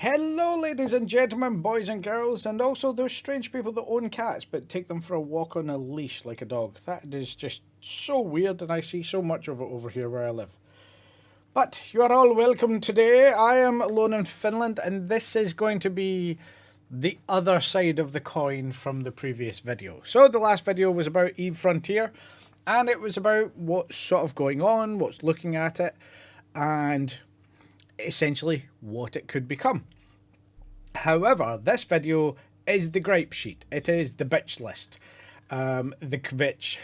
Hello, ladies and gentlemen, boys and girls, and also those strange people that own cats but take them for a walk on a leash like a dog. That is just so weird, and I see so much of it over here where I live. But you are all welcome today. I am alone in Finland, and this is going to be the other side of the coin from the previous video. So the last video was about Eve Frontier, and it was about what's sort of going on, what's looking at it, and essentially what it could become. However, this video is the gripe sheet. It is the bitch list, the kvitch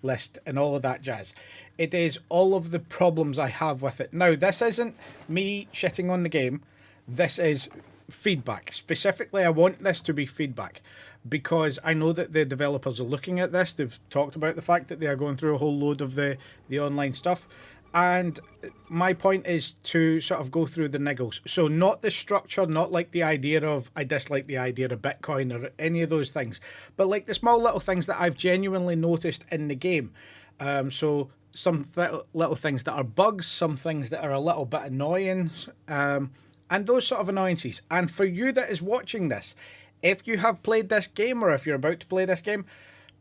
list, and all of that jazz. It is all of the problems I have with it. Now, this isn't me shitting on the game. This is feedback. Specifically, I want this to be feedback because I know that the developers are looking at this. They've talked about the fact that they are going through a whole load of the online stuff. And my point is to sort of go through the niggles. So not the structure, not like the idea of, I dislike the idea of Bitcoin or any of those things, but like the small little things that I've genuinely noticed in the game. So some little things that are bugs, some things that are a little bit annoying, and those sort of annoyances. And for you that is watching this, if you have played this game or if you're about to play this game,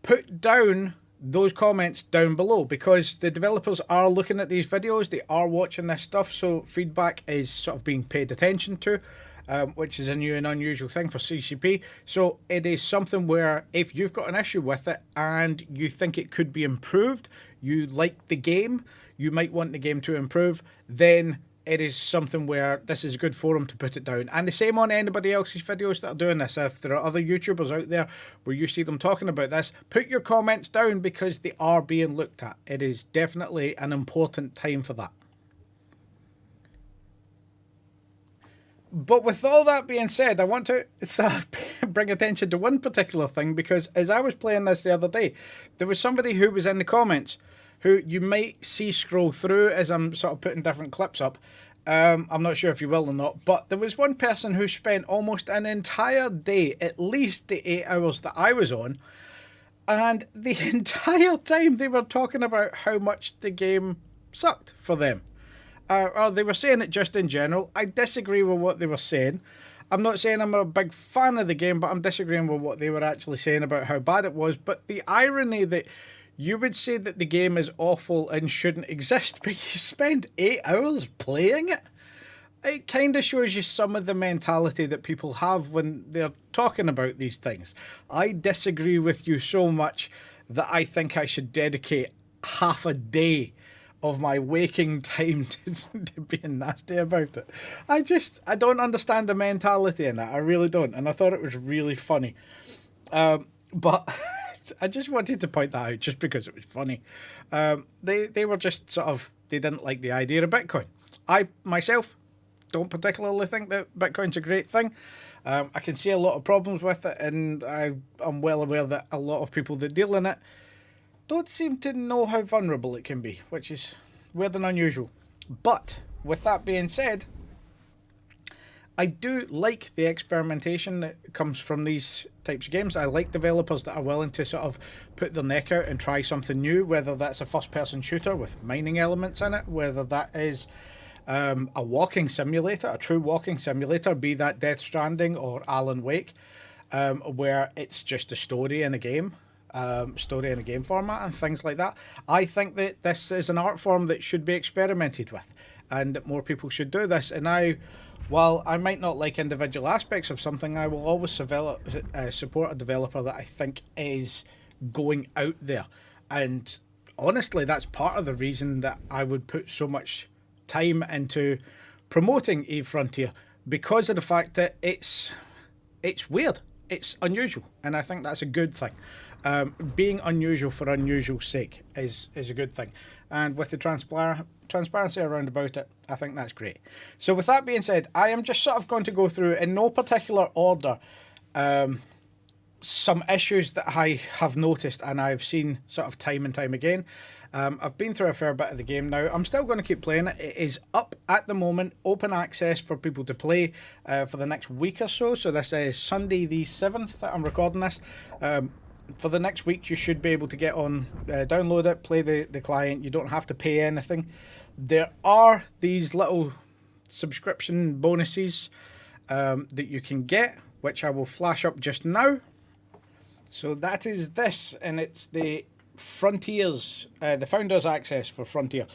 put down those comments down below, because the developers are looking at these videos, they are watching this stuff, so feedback is sort of being paid attention to, which is a new and unusual thing for CCP. So it is something where if you've got an issue with it and you think it could be improved, you like the game, you might want the game to improve, then it is something where this is a good forum to put it down. And the same on anybody else's videos that are doing this. If there are other YouTubers out there where you see them talking about this, put your comments down because they are being looked at. It is definitely an important time for that. But with all that being said, I want to sort of bring attention to one particular thing, because as I was playing this the other day, there was somebody who was in the comments who you might see scroll through as I'm sort of putting different clips up. I'm not sure if you will or not, but there was one person who spent almost an entire day, at least the 8 hours that I was on, and the entire time they were talking about how much the game sucked for them. Or they were saying it just in general. I disagree with what they were saying. I'm not saying I'm a big fan of the game, but I'm disagreeing with what they were actually saying about how bad it was. But the irony that you would say that the game is awful and shouldn't exist, but you spend 8 hours playing it. It kind of shows you some of the mentality that people have when they're talking about these things. I disagree with you so much that I think I should dedicate half a day of my waking time to being nasty about it. I don't understand the mentality in it. I really don't. And I thought it was really funny. But I just wanted to point that out just because it was funny. They were just sort of, they didn't like the idea of Bitcoin. I, myself, don't particularly think that Bitcoin's a great thing. I can see a lot of problems with it, and I'm well aware that a lot of people that deal in it don't seem to know how vulnerable it can be, which is weird and unusual. But with that being said, I do like the experimentation that comes from these types of games. I like developers that are willing to sort of put their neck out and try something new, whether that's a first-person shooter with mining elements in it, whether that is a walking simulator, a true walking simulator, be that Death Stranding or Alan Wake, where it's just a story in a game. Story in a game format and things like that. I think that this is an art form that should be experimented with, and that more people should do this. And while I might not like individual aspects of something, I will always support a developer that I think is going out there. And honestly, that's part of the reason that I would put so much time into promoting Eve Frontier, because of the fact that it's weird, it's unusual, and I think that's a good thing. Being unusual for unusual sake is a good thing, and with the transparency around about it, I think that's great. So with that being said, I am just sort of going to go through in no particular order some issues that I have noticed and I've seen sort of time and time again. I've been through a fair bit of the game now. I'm still going to keep playing it. It is up at the moment, open access for people to play for the next week or so. So this is Sunday the 7th that I'm recording this. For the next week, you should be able to get on, download it, play the client. You don't have to pay anything. There are these little subscription bonuses that you can get, which I will flash up just now. So that is this, and it's the Frontiers, the Founders Access for Frontier.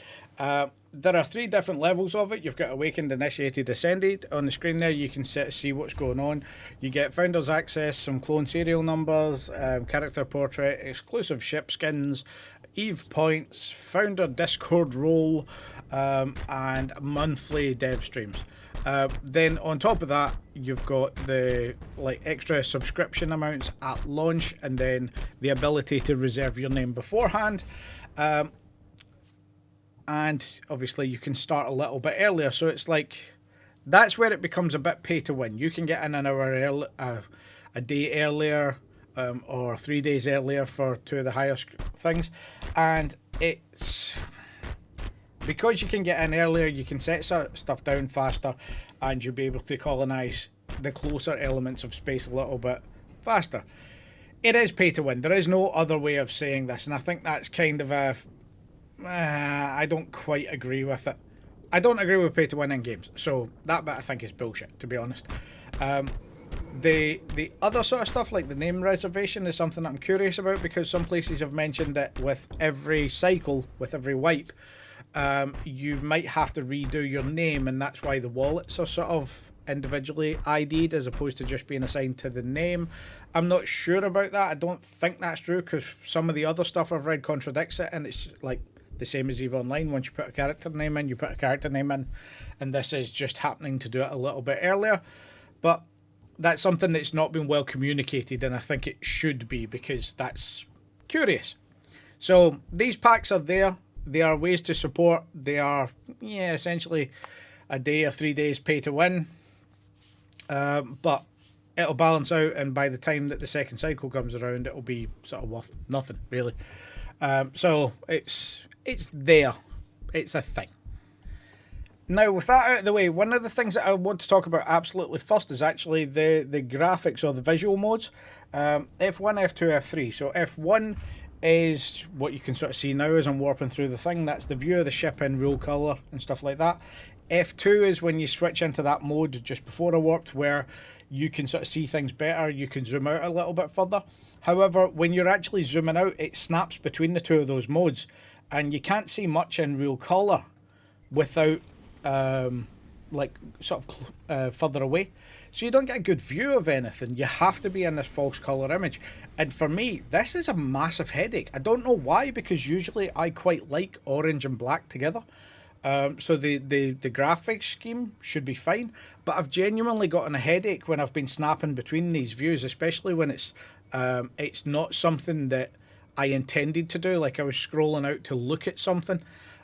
There are 3 different levels of it. You've got Awakened, Initiated, Ascended. On the screen there, you can see what's going on. You get Founders Access, some clone serial numbers, character portrait, exclusive ship skins, Eve points, Founder Discord role, and monthly dev streams. Then on top of that, you've got the extra subscription amounts at launch, and then the ability to reserve your name beforehand. And obviously you can start a little bit earlier, so it's that's where it becomes a bit pay to win. You can get in an hour early, a day earlier, or 3 days earlier for 2 of the highest things, and it's because you can get in earlier, you can set stuff down faster, and you'll be able to colonize the closer elements of space a little bit faster. It is pay to win. There is no other way of saying this, and I think that's kind of I don't quite agree with it. I don't agree with pay to win in games, so that bit I think is bullshit, to be honest. The other sort of stuff, like the name reservation, is something that I'm curious about, because some places have mentioned that with every cycle, with every wipe, you might have to redo your name, and that's why the wallets are sort of individually ID'd as opposed to just being assigned to the name. I'm not sure about that. I don't think that's true, because some of the other stuff I've read contradicts it, and it's the same as EVE Online. Once you put a character name in, you put a character name in, and this is just happening to do it a little bit earlier. But that's something that's not been well communicated, and I think it should be, because that's curious. So these packs are there. They are ways to support. They are, essentially a day or 3 days pay to win. But it'll balance out, and by the time that the second cycle comes around, it'll be sort of worth nothing, really. So it's there. It's a thing. Now, with that out of the way, one of the things that I want to talk about absolutely first is actually the graphics, or the visual modes. F1, F2, F3. So F1 is what you can sort of see now as I'm warping through the thing. That's the view of the ship in real colour and stuff like that. F2 is when you switch into that mode just before I warped, where you can sort of see things better. You can zoom out a little bit further. However, when you're actually zooming out, it snaps between the 2 of those modes, and you can't see much in real colour without further away. So you don't get a good view of anything. You have to be in this false colour image. And for me, this is a massive headache. I don't know why, because usually I quite like orange and black together. So the graphics scheme should be fine. But I've genuinely gotten a headache when I've been snapping between these views, especially when it's not something that I intended to do. Like I was scrolling out to look at something.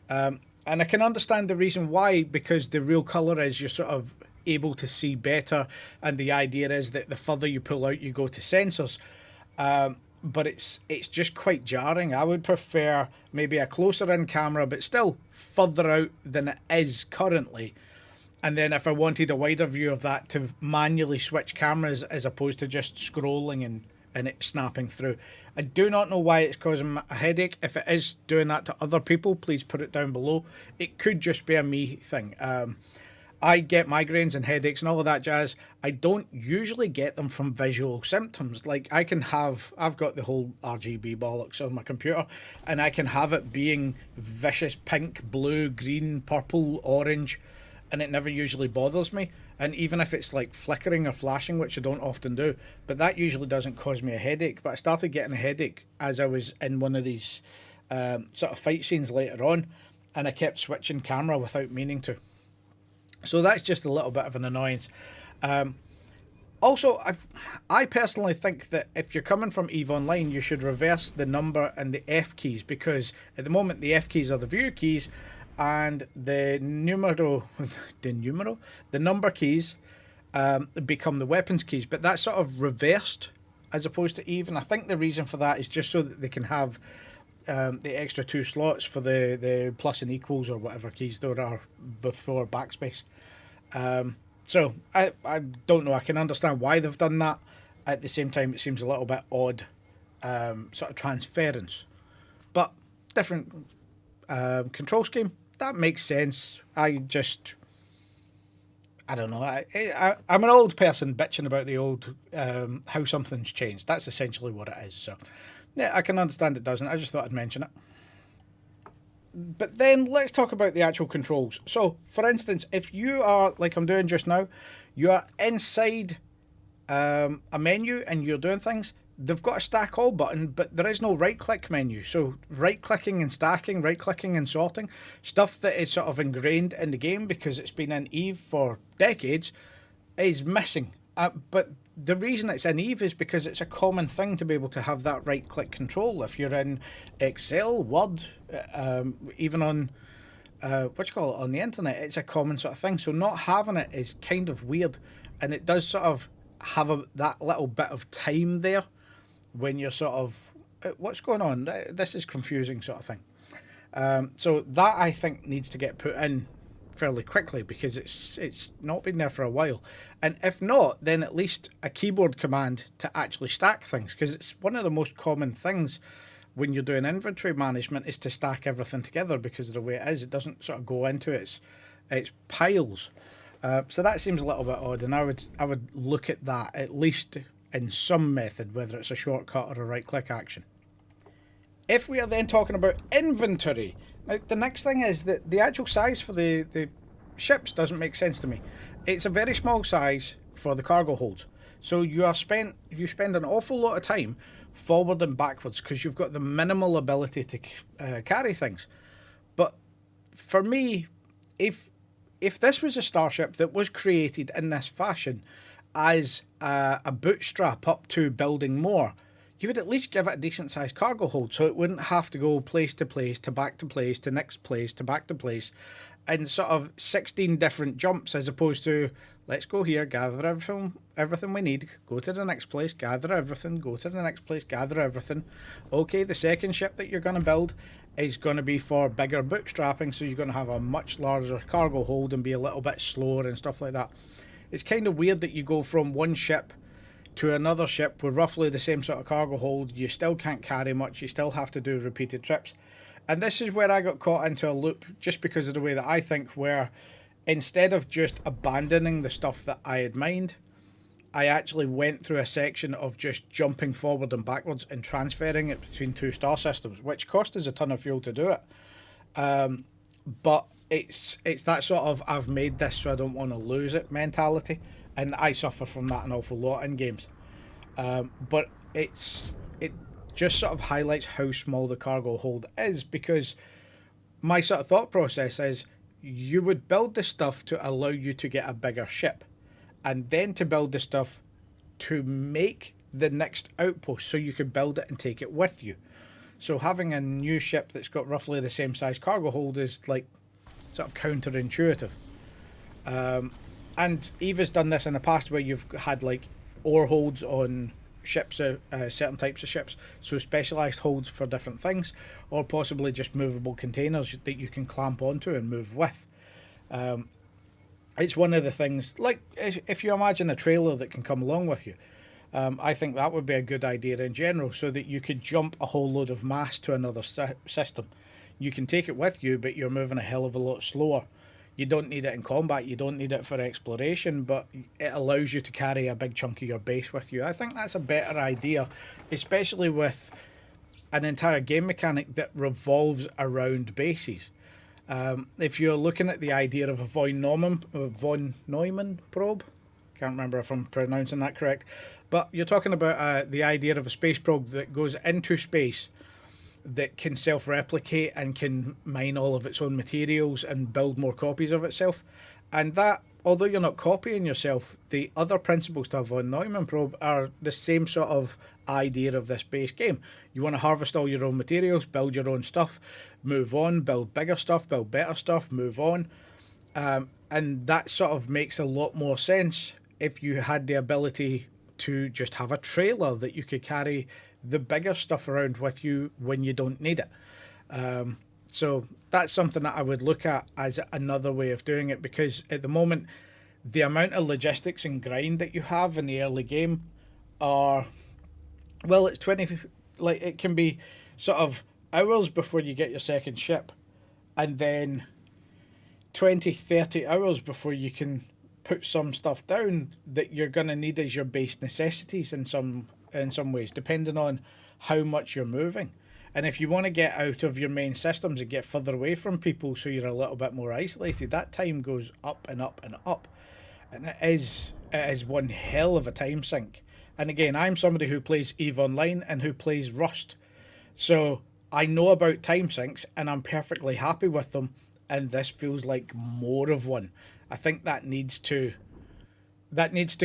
And I can understand the reason why, because the real colour is you're sort of able to see better, and the idea is that the further you pull out, you go to sensors. But it's just quite jarring. I would prefer maybe a closer in camera, but still further out than it is currently. And then if I wanted a wider view of that, to manually switch cameras as opposed to just scrolling and it snapping through. I do not know why it's causing a headache. If it is doing that to other people, please put it down below. It could just be a me thing. I get migraines and headaches and all of that jazz. I don't usually get them from visual symptoms. Like I've got the whole RGB bollocks on my computer, and I can have it being vicious pink, blue, green, purple, orange, and it never usually bothers me. And even if it's like flickering or flashing, which I don't often do, but that usually doesn't cause me a headache. But I started getting a headache as I was in one of these sort of fight scenes later on, and I kept switching camera without meaning to. So that's just a little bit of an annoyance. Also, I personally think that if you're coming from EVE Online, you should reverse the number and the F keys, because at the moment the F keys are the view keys, and the number keys become the weapons keys. But that's sort of reversed as opposed to EVE, and I think the reason for that is just so that they can have the extra 2 slots for the plus and equals or whatever keys there are before backspace. So I don't know. I can understand why they've done that. At the same time, it seems a little bit odd, sort of transference. But different control scheme, that makes sense. I I don't know. I'm an old person bitching about the old how something's changed. That's essentially what it is. So, yeah, I can understand it doesn't. I just thought I'd mention it. But then let's talk about the actual controls. So, for instance, if you are, like I'm doing just now, you are inside a menu and you're doing things, they've got a stack all button, but there is no right click menu. So, right clicking and stacking, right clicking and sorting, stuff that is sort of ingrained in the game because it's been in Eve for decades, is missing. But the reason it's in Eve is because it's a common thing to be able to have that right click control. If you're in Excel, Word, even on what you call it on the internet, it's a common sort of thing. So not having it is kind of weird, and it does sort of have that little bit of time there when you're sort of what's going on. This is confusing sort of thing. So that I think needs to get put in fairly quickly because it's not been there for a while. And if not, then at least a keyboard command to actually stack things, because it's one of the most common things when you're doing inventory management is to stack everything together because of the way it is. It doesn't sort of go into its piles. So that seems a little bit odd, and I would look at that at least in some method, whether it's a shortcut or a right click action. If we are then talking about inventory, now the next thing is that the actual size for the ships doesn't make sense to me. It's a very small size for the cargo holds, so you spend an awful lot of time forward and backwards because you've got the minimal ability to carry things. But for me, if this was a starship that was created in this fashion as a bootstrap up to building more, you would at least give it a decent sized cargo hold so it wouldn't have to go place to place, to back to place, to next place, to back to place, and sort of 16 different jumps, as opposed to let's go here, gather everything we need, go to the next place, gather everything, go to the next place, gather everything. Okay, the second ship that you're going to build is going to be for bigger bootstrapping, so you're going to have a much larger cargo hold and be a little bit slower and stuff like that. It's kind of weird that you go from one ship to another ship with roughly the same sort of cargo hold. You still can't carry much, you still have to do repeated trips. And this is where I got caught into a loop just because of the way that I think, where instead of just abandoning the stuff that I had mined, I actually went through a section of just jumping forward and backwards and transferring it between two star systems, which cost us a ton of fuel to do it. But it's that sort of I've made this so I don't want to lose it mentality, and I suffer from that an awful lot in games. But it just sort of highlights how small the cargo hold is, because my sort of thought process is you would build the stuff to allow you to get a bigger ship, and then to build the stuff to make the next outpost so you could build it and take it with you. So having a new ship that's got roughly the same size cargo hold is like sort of counterintuitive. And Eva's done this in the past where you've had like ore holds on ships, certain types of ships, so specialised holds for different things, or possibly just movable containers that you can clamp onto and move with. It's one of the things, like if you imagine a trailer that can come along with you, I think that would be a good idea in general, so that you could jump a whole load of mass to another system. You can take it with you, but you're moving a hell of a lot slower. You don't need it in combat, you don't need it for exploration, but it allows you to carry a big chunk of your base with you. I think that's a better idea, especially with an entire game mechanic that revolves around bases. If you're looking at the idea of a von Neumann probe, can't remember if I'm pronouncing that correct, but you're talking about the idea of a space probe that goes into space, that can self-replicate and can mine all of its own materials and build more copies of itself. And that, although you're not copying yourself, the other principles to a von Neumann probe are the same sort of idea of this base game. You want to harvest all your own materials, build your own stuff, move on, build bigger stuff, build better stuff, move on. And that sort of makes a lot more sense if you had the ability to just have a trailer that you could carry the bigger stuff around with you when you don't need it. So that's something that I would look at as another way of doing it, because at the moment the amount of logistics and grind that you have in the early game are, well, it's 20, like it can be sort of hours before you get your second ship, and then 20-30 hours before you can put some stuff down that you're going to need as your base necessities in some ways, depending on how much you're moving. And if you want to get out of your main systems and get further away from people so you're a little bit more isolated, that time goes up and up and up. And it is one hell of a time sink. And again, I'm somebody who plays EVE Online and who plays Rust. So I know about time sinks and I'm perfectly happy with them. And this feels like more of one. I think that needs to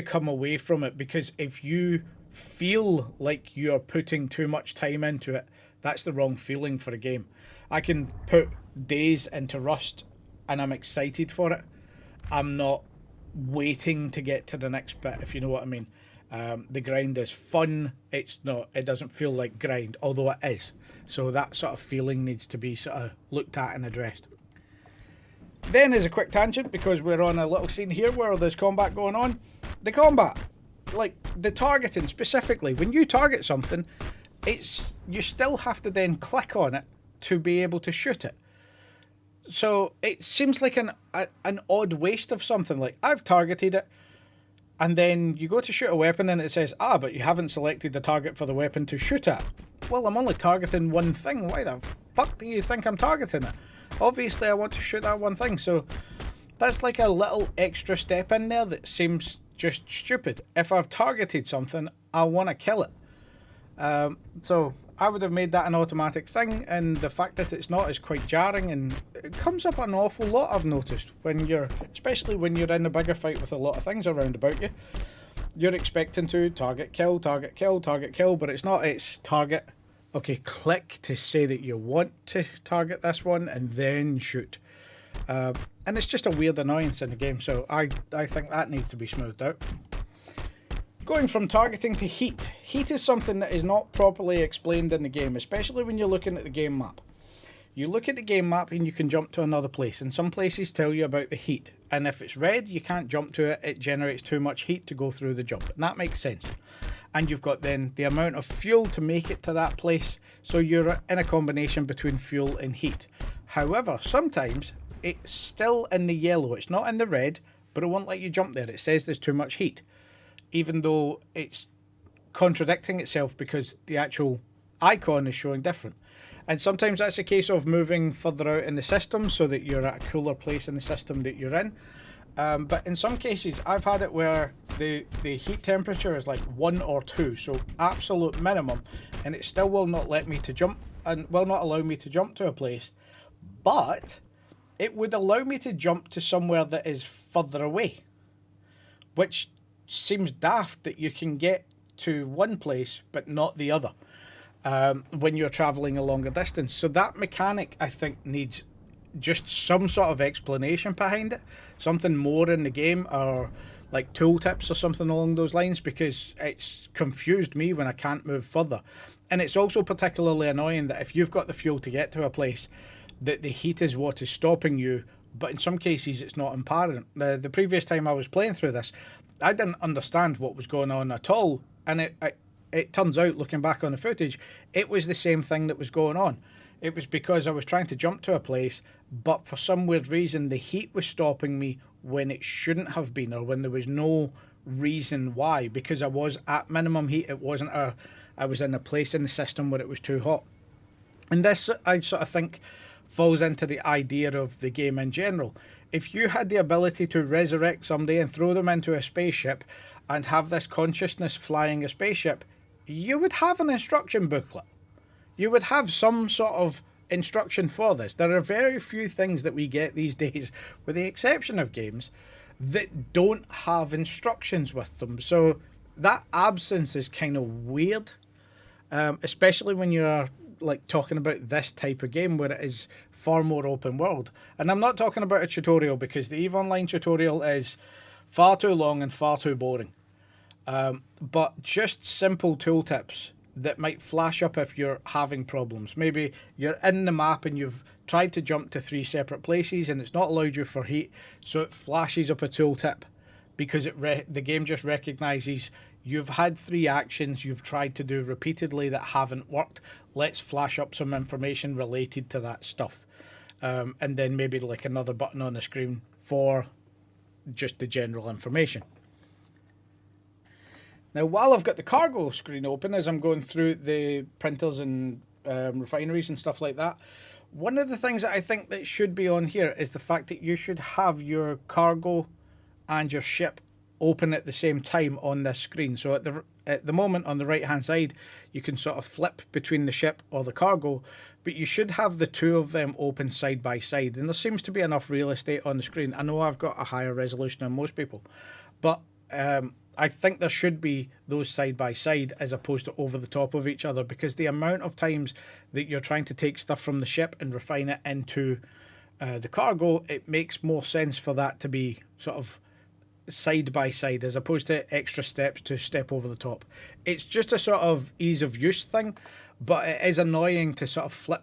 come away from it, because if you feel like you're putting too much time into it, that's the wrong feeling for a game. I can put days into Rust and I'm excited for it. I'm not waiting to get to the next bit, if you know what I mean. The grind is fun. It doesn't feel like grind, although it is. So that sort of feeling needs to be sort of looked at and addressed. Then, as a quick tangent, because we're on a little scene here where there's combat going on, the combat, like the targeting specifically, when you target something, you still have to then click on it to be able to shoot it. So it seems like an odd waste of something. Like, I've targeted it, and then you go to shoot a weapon and it says, but you haven't selected the target for the weapon to shoot at. Well, I'm only targeting one thing. Why the fuck do you think I'm targeting it? Obviously, I want to shoot that one thing. So that's like a little extra step in there that seems just stupid. If I've targeted something, I want to kill it. So I would have made that an automatic thing, and the fact that it's not is quite jarring, and it comes up an awful lot, I've noticed, especially when you're in a bigger fight with a lot of things around about you. You're expecting to target, kill, but it's not. It's target, okay, click to say that you want to target this one, and then shoot. And it's just a weird annoyance in the game, so I think that needs to be smoothed out. Going from targeting to heat. Heat is something that is not properly explained in the game, especially when you're looking at the game map. You look at the game map and you can jump to another place, and some places tell you about the heat. And if it's red, you can't jump to it, it generates too much heat to go through the jump. And that makes sense. And you've got then the amount of fuel to make it to that place, so you're in a combination between fuel and heat. However, sometimes it's still in the yellow, it's not in the red, but it won't let you jump there. It says there's too much heat, even though it's contradicting itself because the actual icon is showing different. And sometimes that's a case of moving further out in the system so that you're at a cooler place in the system that you're in. But in some cases, I've had it where the heat temperature is like 1 or 2, so absolute minimum, and it still will not let me to jump, and will not allow me to jump to a place. But it would allow me to jump to somewhere that is further away, which seems daft that you can get to one place but not the other when you're traveling a longer distance. So that mechanic, I think, needs just some sort of explanation behind it, something more in the game, or like tooltips or something along those lines, because it's confused me when I can't move further. And it's also particularly annoying that if you've got the fuel to get to a place, that the heat is what is stopping you, but in some cases it's not apparent. The previous time I was playing through this, I didn't understand what was going on at all, and it turns out, looking back on the footage, it was the same thing that was going on. It was because I was trying to jump to a place, but for some weird reason the heat was stopping me when it shouldn't have been, or when there was no reason why, because I was at minimum heat. It wasn't I was in a place in the system where it was too hot. And this, I sort of think, falls into the idea of the game in general. If you had the ability to resurrect somebody and throw them into a spaceship and have this consciousness flying a spaceship, you would have an instruction booklet. You would have some sort of instruction for this. There are very few things that we get these days, with the exception of games, that don't have instructions with them. So that absence is kind of weird, especially when you're like talking about this type of game where it is far more open world. And I'm not talking about a tutorial, because the EVE Online tutorial is far too long and far too boring. But just simple tooltips that might flash up if you're having problems. Maybe you're in the map and you've tried to jump to 3 separate places and it's not allowed you for heat, so it flashes up a tooltip because the game just recognises you've had 3 actions you've tried to do repeatedly that haven't worked. Let's flash up some information related to that stuff. And then maybe like another button on the screen for just the general information. Now, while I've got the cargo screen open as I'm going through the printers and refineries and stuff like that, one of the things that I think that should be on here is the fact that you should have your cargo and your ship open at the same time on this screen. So at the moment on the right hand side, you can sort of flip between the ship or the cargo, but you should have the two of them open side by side. And there seems to be enough real estate on the screen. I know I've got a higher resolution than most people, but I think there should be those side by side as opposed to over the top of each other, because the amount of times that you're trying to take stuff from the ship and refine it into the cargo, it makes more sense for that to be sort of side by side as opposed to extra steps to step over the top. It's just a sort of ease of use thing, but it is annoying to sort of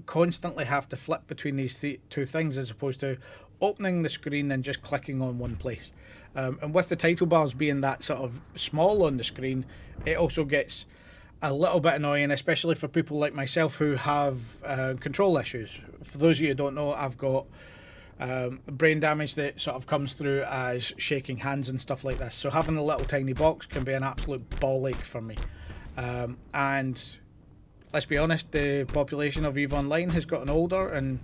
constantly have to flip between these two things as opposed to opening the screen and just clicking on one place. And with the title bars being that sort of small on the screen, it also gets a little bit annoying, especially for people like myself who have control issues. For those of you who don't know, I've got brain damage that sort of comes through as shaking hands and stuff like this. So having a little tiny box can be an absolute ball ache for me. And let's be honest, the population of EVE Online has gotten older, and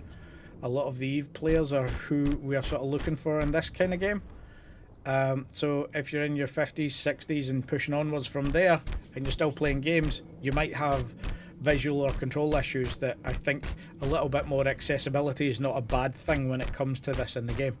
a lot of the EVE players are who we are sort of looking for in this kind of game. So if you're in your 50s, 60s and pushing onwards from there and you're still playing games, you might have visual or control issues that I think a little bit more accessibility is not a bad thing when it comes to this in the game.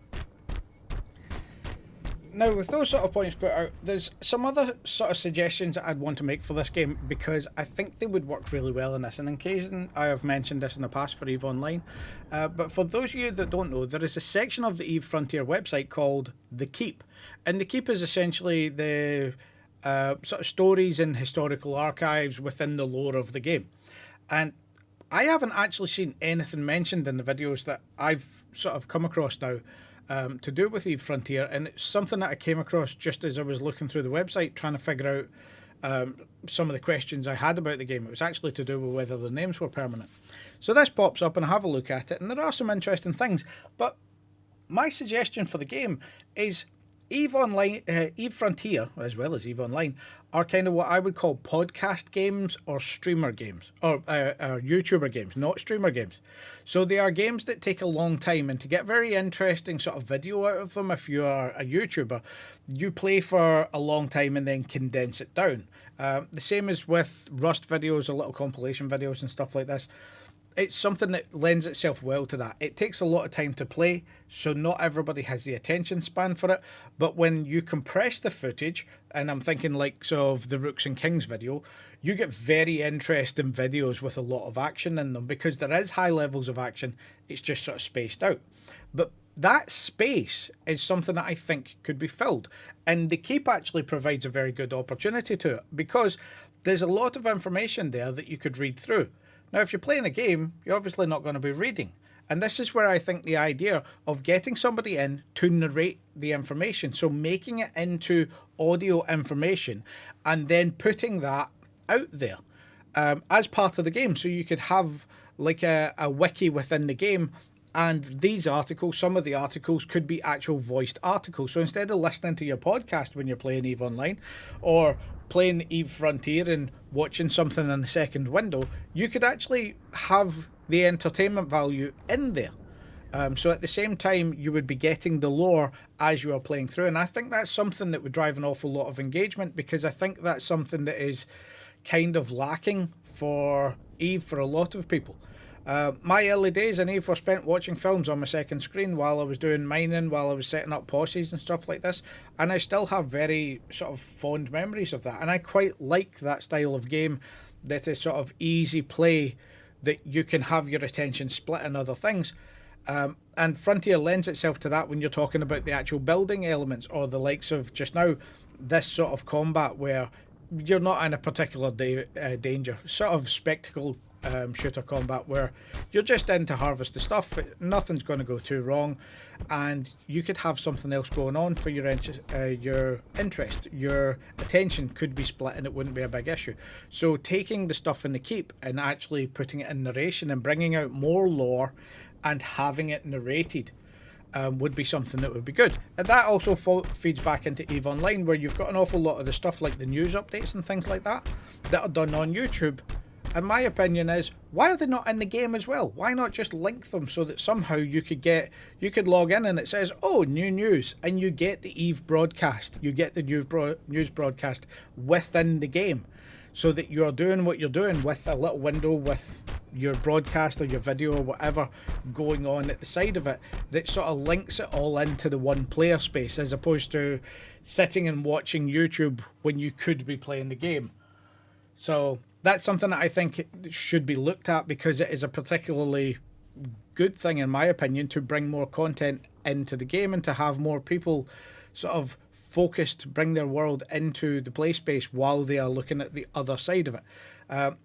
Now, with those sort of points put out, there's some other sort of suggestions that I'd want to make for this game, because I think they would work really well in this. And in case I have mentioned this in the past for EVE Online, but for those of you that don't know, there is a section of the EVE Frontier website called The Keep. And The Keep is essentially the sort of stories and historical archives within the lore of the game. And I haven't actually seen anything mentioned in the videos that I've sort of come across now to do with EVE Frontier, and it's something that I came across just as I was looking through the website trying to figure out some of the questions I had about the game. It was actually to do with whether the names were permanent. So this pops up and I have a look at it, and there are some interesting things, but my suggestion for the game is EVE Online, EVE Frontier, as well as EVE Online, are kind of what I would call podcast games or streamer games, or YouTuber games, not streamer games. So they are games that take a long time, and to get very interesting sort of video out of them, if you are a YouTuber, you play for a long time and then condense it down. The same as with Rust videos or little compilation videos and stuff like this. It's something that lends itself well to that. It takes a lot of time to play, so not everybody has the attention span for it. But when you compress the footage, and I'm thinking like of the Rooks and Kings video, you get very interesting videos with a lot of action in them, because there is high levels of action. It's just sort of spaced out. But that space is something that I think could be filled. And The Keep actually provides a very good opportunity to it, because there's a lot of information there that you could read through. Now, if you're playing a game, you're obviously not going to be reading. And this is where I think the idea of getting somebody in to narrate the information, so making it into audio information and then putting that out there as part of the game. So you could have like a wiki within the game, and these articles, some of the articles could be actual voiced articles. So instead of listening to your podcast when you're playing EVE Online, or playing EVE Frontier and watching something in the second window, you could actually have the entertainment value in there. So at the same time, you would be getting the lore as you are playing through. And I think that's something that would drive an awful lot of engagement, because I think that's something that is kind of lacking for EVE for a lot of people. My early days in EVE were spent watching films on my second screen while I was doing mining, while I was setting up posses and stuff like this, and I still have very sort of fond memories of that, and I quite like that style of game that is sort of easy play, that you can have your attention split in other things. And Frontier lends itself to that when you're talking about the actual building elements, or the likes of just now this sort of combat where you're not in a particular danger, sort of spectacle shooter combat where you're just in to harvest the stuff. Nothing's going to go too wrong, and you could have something else going on for your interest. Your attention could be split and it wouldn't be a big issue. So taking the stuff in the Keep and actually putting it in narration and bringing out more lore and having it narrated would be something that would be good. And that also feeds back into EVE Online, where you've got an awful lot of the stuff like the news updates and things like that that are done on YouTube. And my opinion is, why are they not in the game as well? Why not just link them so that somehow you could log in and it says, oh, new news, and you get the EVE broadcast, you get the news broadcast within the game, so that you're doing what you're doing with a little window with your broadcast or your video or whatever going on at the side of it, that sort of links it all into the one player space, as opposed to sitting and watching YouTube when you could be playing the game. So that's something that I think should be looked at, because it is a particularly good thing, in my opinion, to bring more content into the game and to have more people sort of focused, bring their world into the play space while they are looking at the other side of it.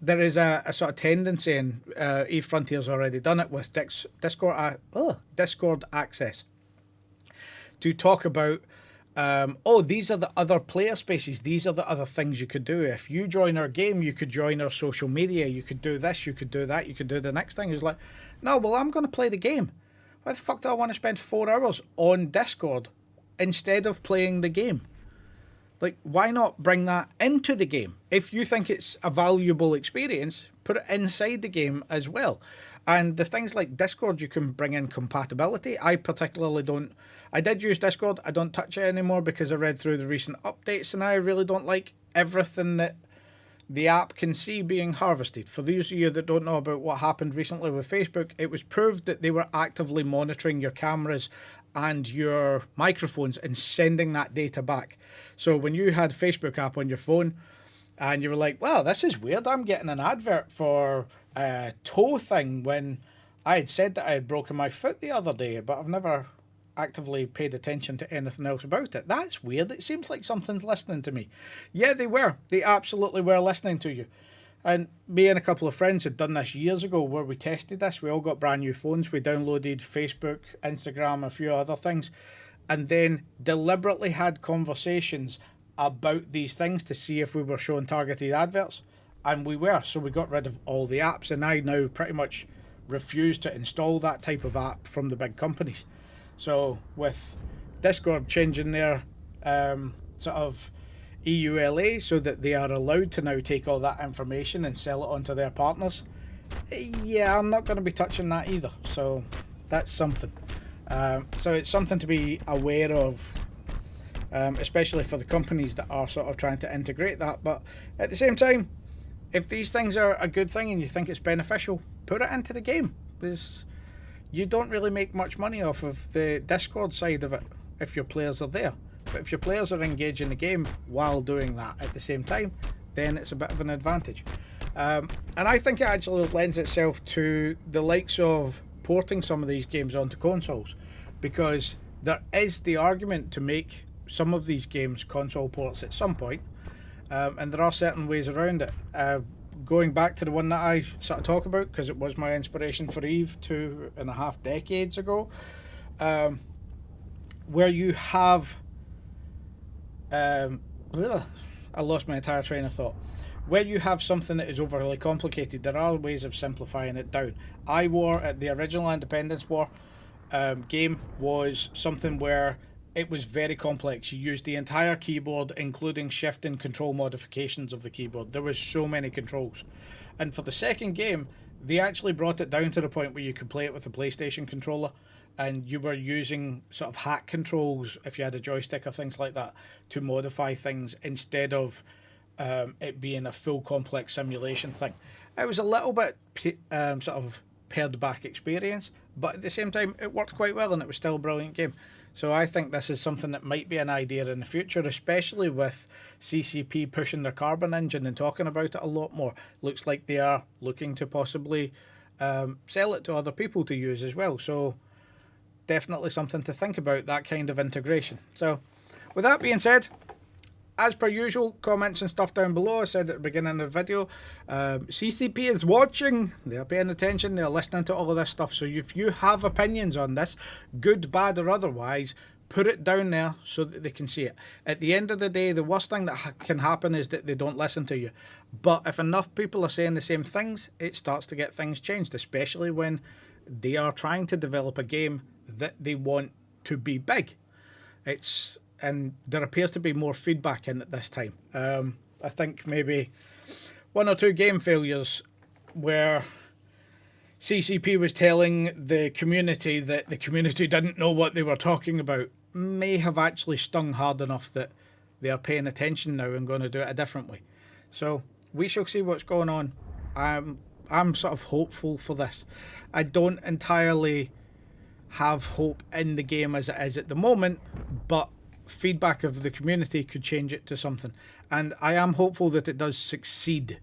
There is a sort of tendency, and EVE Frontier's already done it with Discord access, to talk about these are the other player spaces, these are the other things you could do. If you join our game, you could join our social media, you could do this, you could do that, you could do the next thing. It's like, no, well, I'm going to play the game. Why the fuck do I want to spend 4 hours on Discord instead of playing the game? Like, why not bring that into the game? If you think it's a valuable experience, put it inside the game as well. And the things like Discord, you can bring in compatibility. I particularly don't. I did use Discord. I don't touch it anymore because I read through the recent updates, and I really don't like everything that the app can see being harvested. For those of you that don't know about what happened recently with Facebook, it was proved that they were actively monitoring your cameras and your microphones and sending that data back. So when you had Facebook app on your phone and you were like, wow, this is weird, I'm getting an advert for a toe thing, when I had said that I had broken my foot the other day, but I've never actively paid attention to anything else about it. That's weird. It seems like something's listening to me. Yeah, they were. They absolutely were listening to you. And me and a couple of friends had done this years ago, where we tested this. We all got brand new phones. We downloaded Facebook, Instagram, a few other things, and then deliberately had conversations about these things to see if we were showing targeted adverts. And we were. So we got rid of all the apps, and I now pretty much refuse to install that type of app from the big companies. So with Discord changing their sort of EULA so that they are allowed to now take all that information and sell it onto their partners, yeah, I'm not going to be touching that either. So that's something. So it's something to be aware of, especially for the companies that are sort of trying to integrate that. But at the same time, if these things are a good thing and you think it's beneficial, put it into the game, because you don't really make much money off of the Discord side of it if your players are there. But if your players are engaging the game while doing that at the same time, then it's a bit of an advantage. And I think it actually lends itself to the likes of porting some of these games onto consoles, because there is the argument to make some of these games console ports at some point, and there are certain ways around it. Going back to the one that I sort of talk about, because it was my inspiration for EVE 2.5 decades ago, where you have I lost my entire train of thought. Where you have something that is overly complicated, there are ways of simplifying it down. iWar, at the original Independence War game, was something where it was very complex. You used the entire keyboard, including shift and control modifications of the keyboard. There was so many controls. And for the second game, they actually brought it down to the point where you could play it with a PlayStation controller, and you were using sort of hack controls, if you had a joystick or things like that, to modify things instead of it being a full complex simulation thing. It was a little bit sort of pared back experience, but at the same time it worked quite well and it was still a brilliant game. So I think this is something that might be an idea in the future, especially with CCP pushing their Carbon engine and talking about it a lot more. Looks like they are looking to possibly sell it to other people to use as well. So definitely something to think about, that kind of integration. So with that being said, as per usual, comments and stuff down below. I said at the beginning of the video, CCP is watching, they're paying attention, they're listening to all of this stuff. So if you have opinions on this, good, bad or otherwise, put it down there so that they can see it. At the end of the day, the worst thing that can happen is that they don't listen to you. But if enough people are saying the same things, it starts to get things changed, especially when they are trying to develop a game that they want to be big. And there appears to be more feedback in it this time. I think maybe one or two game failures where CCP was telling the community that the community didn't know what they were talking about may have actually stung hard enough that they are paying attention now and going to do it a different way. So we shall see what's going on. I'm sort of hopeful for this. I don't entirely have hope in the game as it is at the moment, but feedback of the community could change it to something. And I am hopeful that it does succeed,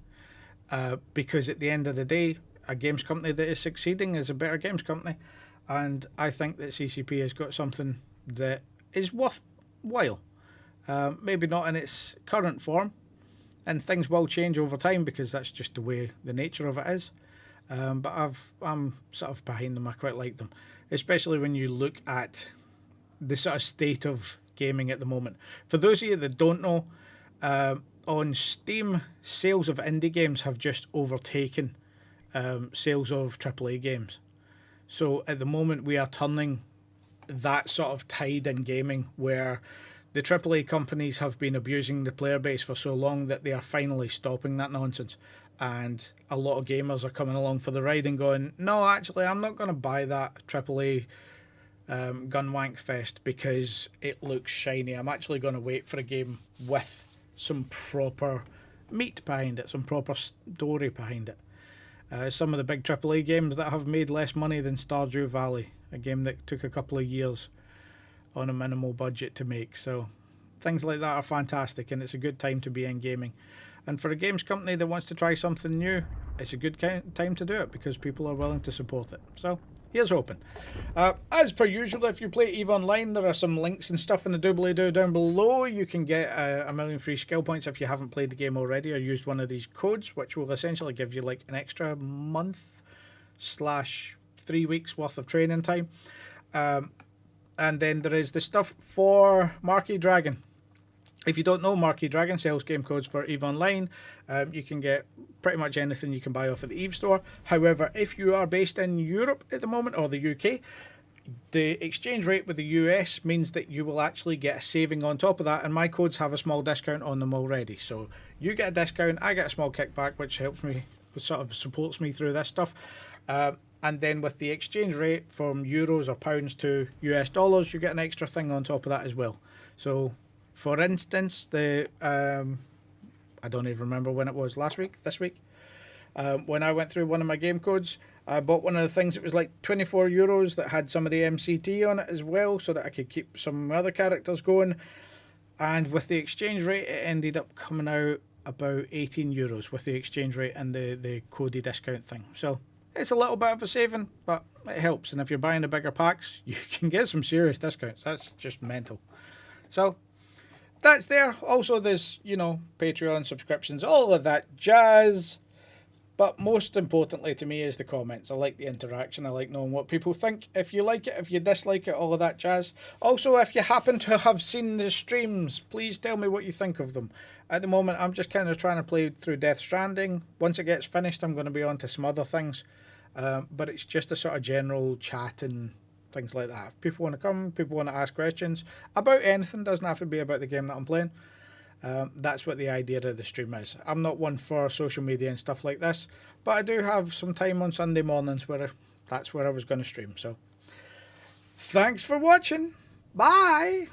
because at the end of the day, a games company that is succeeding is a better games company. And I think that CCP has got something that is worthwhile. Maybe not in its current form, and things will change over time because that's just the way the nature of it is. But I'm sort of behind them. I quite like them, especially when you look at the sort of state of gaming at the moment. For those of you that don't know, on Steam, sales of indie games have just overtaken sales of AAA games. So at the moment we are turning that sort of tide in gaming where the AAA companies have been abusing the player base for so long that they are finally stopping that nonsense. And a lot of gamers are coming along for the ride and going, no, actually, I'm not going to buy that AAA gun wank fest because it looks shiny. I'm actually going to wait for a game with some proper meat behind it, some proper story behind it. Some of the big AAA games that have made less money than Stardew Valley, a game that took a couple of years on a minimal budget to make. So things like that are fantastic, and it's a good time to be in gaming. And for a games company that wants to try something new, it's a good time to do it because people are willing to support it. So here's hoping. As per usual, if you play EVE Online, there are some links and stuff in the doobly-doo down below. You can get a million free skill points if you haven't played the game already or used one of these codes, which will essentially give you like an extra month/3 weeks worth of training time. And then there is the stuff for Marquee Dragon. If you don't know, Marquee Dragon sells game codes for EVE Online. You can get pretty much anything you can buy off at the EVE store. However, if you are based in Europe at the moment or the UK, the exchange rate with the US means that you will actually get a saving on top of that, and my codes have a small discount on them already. So you get a discount, I get a small kickback, which helps me, which sort of supports me through this stuff. And then with the exchange rate from euros or pounds to US dollars, you get an extra thing on top of that as well. So, for instance, I don't even remember when it was, this week, when I went through one of my game codes, I bought one of the things that was like 24 euros that had some of the MCT on it as well, so that I could keep some other characters going. And with the exchange rate, it ended up coming out about 18 euros with the exchange rate and the Cody discount thing. So it's a little bit of a saving, but it helps. And if you're buying the bigger packs, you can get some serious discounts. That's just mental. So that's there. Also, there's, Patreon subscriptions, all of that jazz. But most importantly to me is the comments. I like the interaction. I like knowing what people think. If you like it, if you dislike it, all of that jazz. Also, if you happen to have seen the streams, please tell me what you think of them. At the moment, I'm just kind of trying to play through Death Stranding. Once it gets finished, I'm going to be on to some other things. But it's just a sort of general chat and things like that. If people want to come, people want to ask questions about anything, doesn't have to be about the game that I'm playing. That's what the idea of the stream is. I'm not one for social media and stuff like this, but I do have some time on Sunday mornings where that's where I was going to stream. So thanks for watching. Bye.